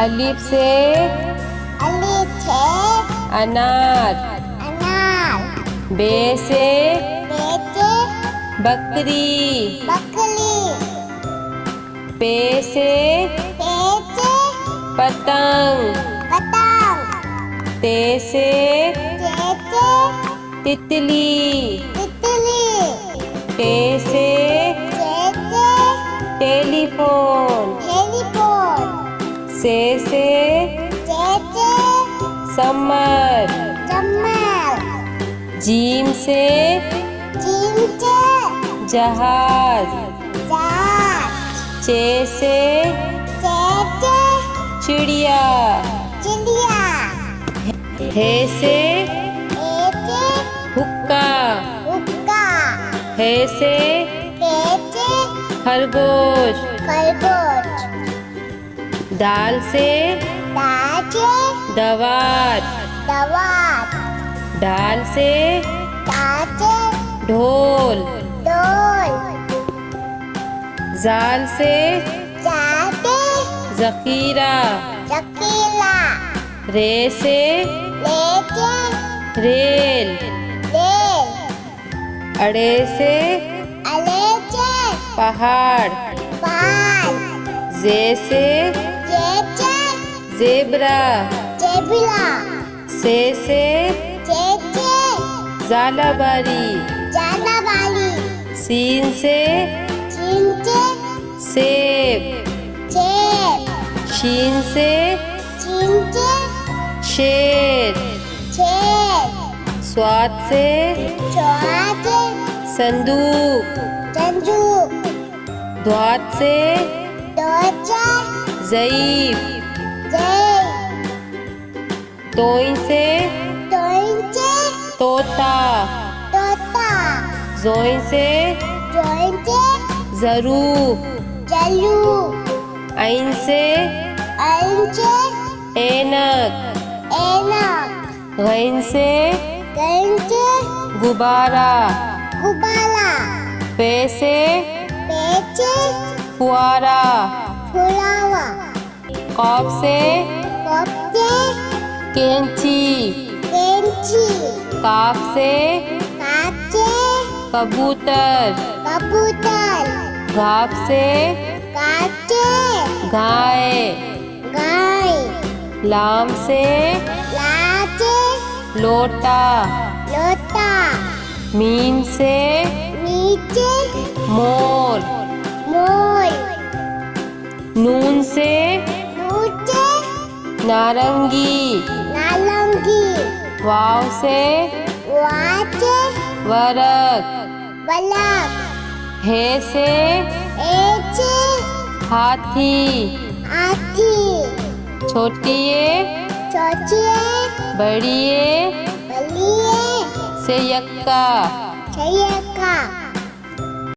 अलिफ से अनार। बे से बकरी। पे से पतंग। ते से तितली। टे से टेलीफोन। से समर। जीम से जहाज। चे से चिड़िया। हे से हुक्का। हे से खरगोश। दाल से दवात। डाल से ढोल। जाल से जखीरा। रे से रेल। अड़े से पहाड़। जे से जेब्रा। से झालाबारी। सीन से सेब। शीन से शेर। स्वाद से संदूक। द्वात से ज़ईफ। तोई से तोता। जोई से ज़रूफ। ऐन से ऐनक। गैन से गुब्बारा। पे से फुआरा। कॉफ से कैंची। काफ से कबूतर। घाप से गाय। लाम से लोटा। मीम से मोर। नून से नारंगी। वाव से वरक। हे से हाथी। छोटिए बड़िए से यक्का।